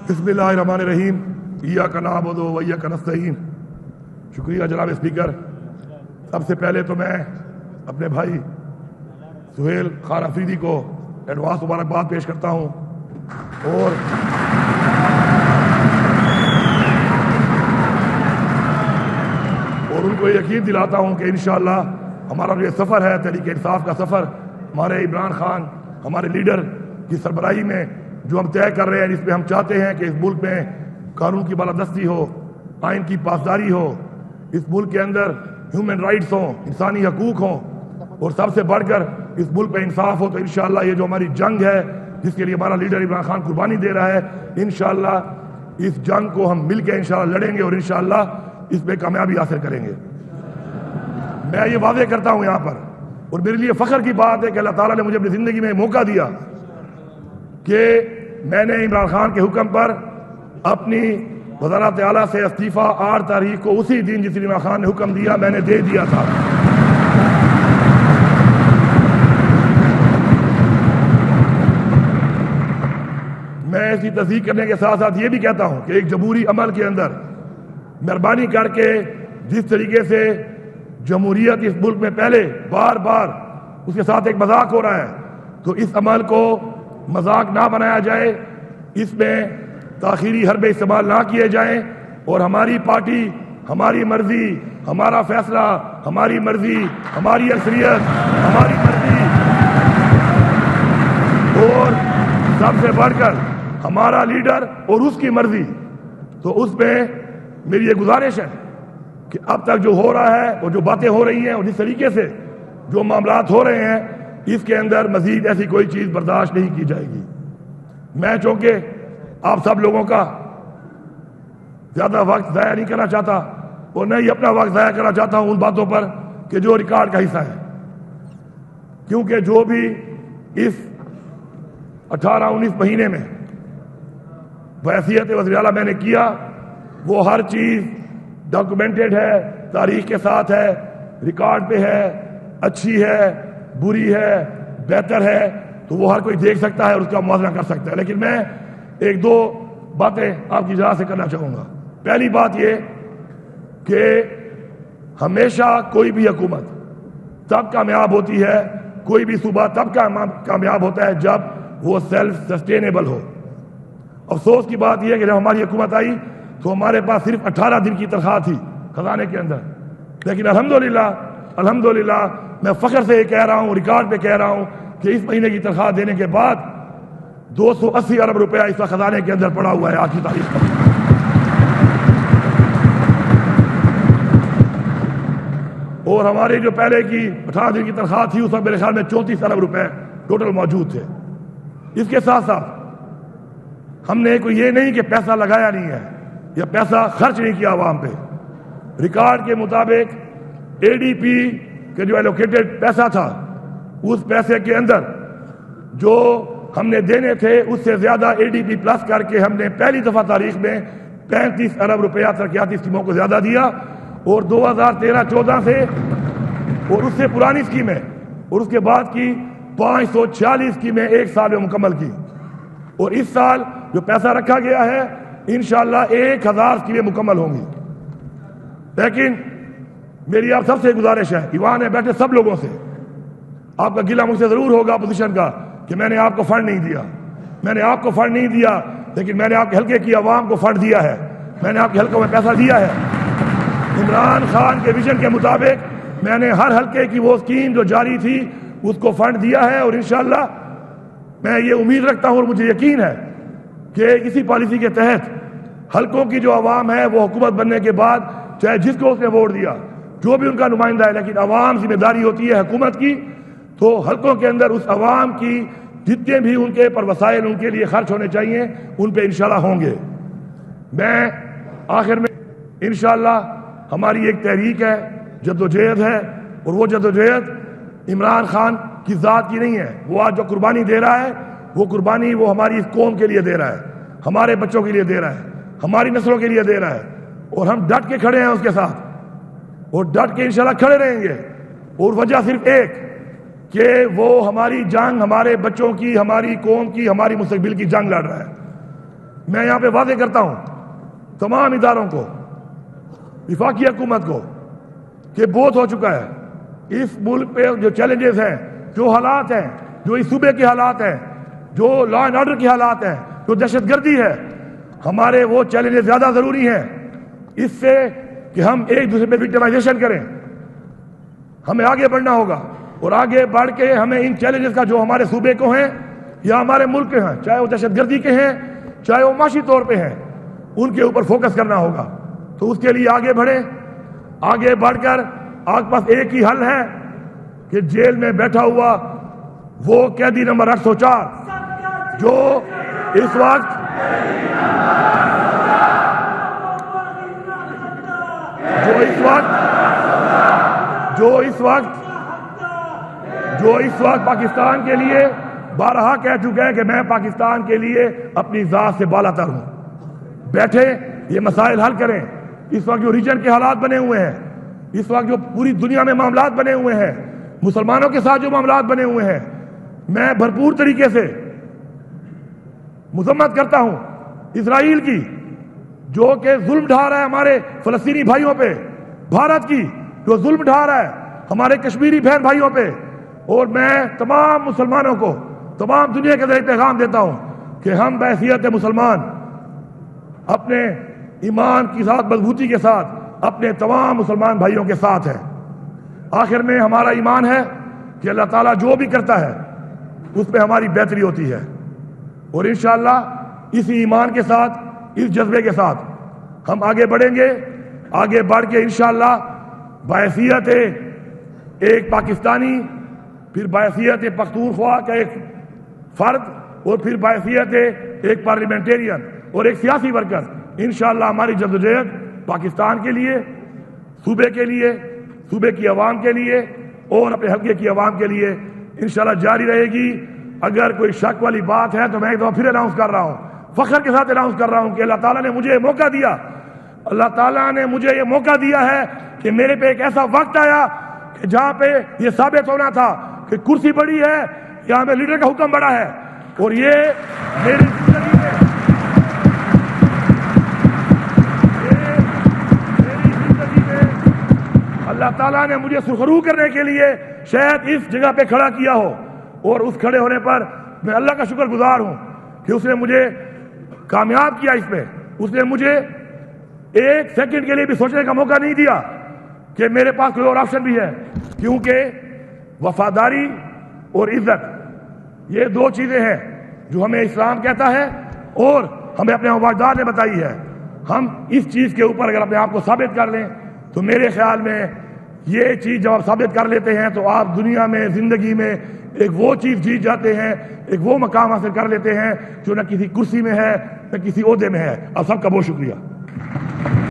بسم اللہ الرحمن الرحیم ایاک نعبد و ایاک نستعین۔ شکریہ جناب اسپیکر۔ سب سے پہلے تو میں اپنے بھائی سہیل خان افریدی کو ایڈوانس مبارکباد پیش کرتا ہوں اور ان کو یقین دلاتا ہوں کہ انشاءاللہ ہمارا جو یہ سفر ہے تحریک انصاف کا سفر، ہمارے عمران خان ہمارے لیڈر کی سربراہی میں جو ہم طے کر رہے ہیں، جس میں ہم چاہتے ہیں کہ اس ملک میں قانون کی بالادستی ہو، آئین کی پاسداری ہو، اس ملک کے اندر ہیومن رائٹس ہوں، انسانی حقوق ہوں، اور سب سے بڑھ کر اس ملک میں انصاف ہو، تو انشاءاللہ یہ جو ہماری جنگ ہے جس کے لیے ہمارا لیڈر عمران خان قربانی دے رہا ہے، انشاءاللہ اس جنگ کو ہم مل کے انشاءاللہ لڑیں گے اور انشاءاللہ اس میں کامیابی حاصل کریں گے۔ میں یہ واضح کرتا ہوں یہاں پر، اور میرے لیے فخر کی بات ہے کہ اللہ تعالیٰ نے مجھے اپنی زندگی میں موقع دیا کہ میں نے عمران خان کے حکم پر اپنی وزارت اعلیٰ سے استعفیٰ 8 تاریخ کو اسی دن جس دن عمران خان نے حکم دیا میں نے دے دیا تھا۔ میں ایسی تصدیق کرنے کے ساتھ ساتھ یہ بھی کہتا ہوں کہ ایک جمہوری عمل کے اندر مہربانی کر کے جس طریقے سے جمہوریت اس ملک میں پہلے بار بار اس کے ساتھ ایک مذاق ہو رہا ہے، تو اس عمل کو مذاق نہ بنایا جائے، اس میں تاخیری حربے استعمال نہ کیے جائیں، اور ہماری پارٹی، ہماری مرضی، ہمارا فیصلہ، ہماری مرضی، ہماری اکثریت، ہماری مرضی، اور سب سے بڑھ کر ہمارا لیڈر اور اس کی مرضی۔ تو اس میں میری یہ گزارش ہے کہ اب تک جو ہو رہا ہے اور جو باتیں ہو رہی ہیں اور جس طریقے سے جو معاملات ہو رہے ہیں، اس کے اندر مزید ایسی کوئی چیز برداشت نہیں کی جائے گی۔ میں چونکہ آپ سب لوگوں کا زیادہ وقت ضائع نہیں کرنا چاہتا اور نہ ہی اپنا وقت ضائع کرنا چاہتا ہوں ان باتوں پر کہ جو ریکارڈ کا حصہ ہے، کیونکہ جو بھی اس 18-19 مہینے میں بحیثیت وزیر اعلیٰ میں نے کیا، وہ ہر چیز ڈاکومنٹڈ ہے، تاریخ کے ساتھ ہے، ریکارڈ پہ ہے، اچھی ہے، بری ہے، بہتر ہے، تو وہ ہر کوئی دیکھ سکتا ہے اور اس کا موازنہ کر سکتا ہے۔ لیکن میں ایک دو باتیں آپ کی اجازت سے کرنا چاہوں گا۔ پہلی بات یہ کہ ہمیشہ کوئی بھی حکومت تب کامیاب ہوتی ہے، کوئی بھی صوبہ تب کامیاب ہوتا ہے جب وہ سیلف سسٹینیبل ہو۔ افسوس کی بات یہ ہے کہ جب ہماری حکومت آئی تو ہمارے پاس صرف 18 دن کی تنخواہ تھی خزانے کے اندر، لیکن الحمدللہ میں فخر سے یہ کہہ رہا ہوں، ریکارڈ پہ کہہ رہا ہوں کہ اس مہینے کی تنخواہ دینے کے بعد 280 ارب روپیہ اس وقت خزانے کے اندر پڑا ہوا ہے آج کی تاریخ پر۔ اور ہماری جو پہلے کی 18 دن کی تنخواہ تھی اس وقت میرے خیال میں 34 ارب روپے ٹوٹل موجود تھے۔ اس کے ساتھ ساتھ ہم نے کوئی یہ نہیں کہ پیسہ لگایا نہیں ہے یا پیسہ خرچ نہیں کیا عوام پہ۔ ریکارڈ کے مطابق اے ڈی پی کے جو ایلوکیٹڈ پیسہ تھا، اس پیسے کے اندر جو ہم نے دینے تھے اس سے زیادہ اے ڈی پی پلس کر کے ہم نے پہلی دفعہ تاریخ میں 35 ارب روپیہ ترقیاتی اسکیموں کو زیادہ دیا، اور 2013-14 سے اور اس سے پرانی اسکیمیں اور اس کے بعد کی 546 اسکیمیں ایک سال میں مکمل کی، اور اس سال جو پیسہ رکھا گیا ہے انشاءاللہ 1000 اسکیمیں مکمل ہوں گی۔ لیکن میری آپ سب سے گزارش ہے، ایوان میں بیٹھے سب لوگوں سے، آپ کا گلہ مجھ سے ضرور ہوگا اپوزیشن کا کہ میں نے آپ کو فنڈ نہیں دیا، میں نے آپ کو فنڈ نہیں دیا، لیکن میں نے آپ کے حلقے کی عوام کو فنڈ دیا ہے، میں نے آپ کے حلقوں میں پیسہ دیا ہے۔ عمران خان کے ویژن کے مطابق میں نے ہر حلقے کی وہ اسکیم جو جاری تھی اس کو فنڈ دیا ہے، اور انشاءاللہ میں یہ امید رکھتا ہوں اور مجھے یقین ہے کہ اسی پالیسی کے تحت حلقوں کی جو عوام ہے وہ حکومت بننے کے بعد چاہے جس کو اس نے ووٹ دیا، جو بھی ان کا نمائندہ ہے، لیکن عوام ذمہ داری ہوتی ہے حکومت کی، تو حلقوں کے اندر اس عوام کی جتنے بھی ان کے پر وسائل ان کے لیے خرچ ہونے چاہیے ان پہ انشاءاللہ ہوں گے۔ میں آخر میں انشاءاللہ ہماری ایک تحریک ہے، جدوجہد ہے، اور وہ جدوجہد عمران خان کی ذات کی نہیں ہے۔ وہ آج جو قربانی دے رہا ہے وہ قربانی وہ ہماری اس قوم کے لیے دے رہا ہے، ہمارے بچوں کے لیے دے رہا ہے، ہماری نسلوں کے لیے دے رہا ہے، اور ہم ڈٹ کے کھڑے ہیں اس کے ساتھ، اور ڈٹ کے انشاءاللہ کھڑے رہیں گے۔ اور وجہ صرف ایک کہ وہ ہماری جنگ، ہمارے بچوں کی، ہماری قوم کی، ہماری مستقبل کی جنگ لڑ رہا ہے۔ میں یہاں پہ واضح کرتا ہوں تمام اداروں کو، وفاقی حکومت کو، کہ بہت ہو چکا ہے۔ اس ملک پہ جو چیلنجز ہیں، جو حالات ہیں، جو اس صوبے کے حالات ہیں، جو لا اینڈ آرڈر کے حالات ہیں، جو دہشت گردی ہے، ہمارے وہ چیلنجز زیادہ ضروری ہیں اس سے کہ ہم ایک دوسرے پہ وکٹمائزیشن کریں۔ ہمیں آگے بڑھنا ہوگا، اور آگے بڑھ کے ہمیں ان چیلنجز کا جو ہمارے صوبے کو ہیں یا ہمارے ملک کے ہیں، چاہے وہ دہشت گردی کے ہیں، چاہے وہ معاشی طور پہ ہیں، ان کے اوپر فوکس کرنا ہوگا۔ تو اس کے لیے آگے بڑھیں۔ آگے بڑھ کر آپ کے پاس ایک ہی حل ہے کہ جیل میں بیٹھا ہوا وہ قیدی نمبر 804 جو اس وقت پاکستان کے لیے بارہا کہہ چکے ہیں کہ میں پاکستان کے لیے اپنی ذات سے بالا تر ہوں۔ بیٹھے یہ مسائل حل کریں۔ اس وقت جو ریجن کے حالات بنے ہوئے ہیں، اس وقت جو پوری دنیا میں معاملات بنے ہوئے ہیں، مسلمانوں کے ساتھ جو معاملات بنے ہوئے ہیں، میں بھرپور طریقے سے مذمت کرتا ہوں اسرائیل کی، جو کہ ظلم ڈھا رہا ہے ہمارے فلسطینی بھائیوں پہ، بھارت کی جو ظلم ڈھا رہا ہے ہمارے کشمیری بہن بھائیوں پہ۔ اور میں تمام مسلمانوں کو، تمام دنیا کے ذریعے پیغام دیتا ہوں کہ ہم بحیثیت مسلمان اپنے ایمان کی ساتھ، مضبوطی کے ساتھ اپنے تمام مسلمان بھائیوں کے ساتھ ہیں۔ آخر میں ہمارا ایمان ہے کہ اللہ تعالیٰ جو بھی کرتا ہے اس پہ ہماری بہتری ہوتی ہے، اور انشاءاللہ اسی ایمان کے ساتھ، اس جذبے کے ساتھ ہم آگے بڑھیں گے۔ آگے بڑھ کے انشاءاللہ بحیثیت ایک پاکستانی، پھر بحیثیت پختونخوا کا ایک فرد، اور پھر بحیثیت ایک پارلیمنٹیرین اور ایک سیاسی ورکر، انشاءاللہ ہماری جدوجہد پاکستان کے لیے، صوبے کے لیے، صوبے کی عوام کے لیے اور اپنے حلقے کی عوام کے لیے انشاءاللہ جاری رہے گی۔ اگر کوئی شک والی بات ہے تو میں ایک دفعہ پھر اناؤنس کر رہا ہوں، فخر کے ساتھ اناؤنس کر رہا ہوں کہ اللہ تعالیٰ نے مجھے یہ موقع دیا، اللہ تعالیٰ نے مجھے یہ موقع دیا ہے کہ میرے پہ ایک ایسا وقت آیا کہ جہاں پہ یہ ثابت ہونا تھا کہ کرسی بڑی ہے یا ہمیں لیڈر کا حکم بڑا ہے، اور یہ میری زندگی میں اللہ تعالیٰ نے مجھے سرخرو کرنے کے لیے شاید اس جگہ پہ کھڑا کیا ہو، اور اس کھڑے ہونے پر میں اللہ کا شکر گزار ہوں کہ اس نے مجھے کامیاب کیا۔ اس میں اس نے مجھے ایک سیکنڈ کے لیے بھی سوچنے کا موقع نہیں دیا کہ میرے پاس کوئی اور آپشن بھی ہے، کیونکہ وفاداری اور عزت یہ دو چیزیں ہیں جو ہمیں اسلام کہتا ہے اور ہمیں اپنے وفادار نے بتائی ہے۔ ہم اس چیز کے اوپر اگر اپنے آپ کو ثابت کر لیں تو میرے خیال میں یہ چیز جب آپ ثابت کر لیتے ہیں تو آپ دنیا میں، زندگی میں ایک وہ چیز جیت جاتے ہیں، ایک وہ مقام حاصل کر لیتے ہیں جو نہ کسی کرسی میں ہے نہ کسی عہدے میں ہے۔ آپ سب کا بہت شکریہ۔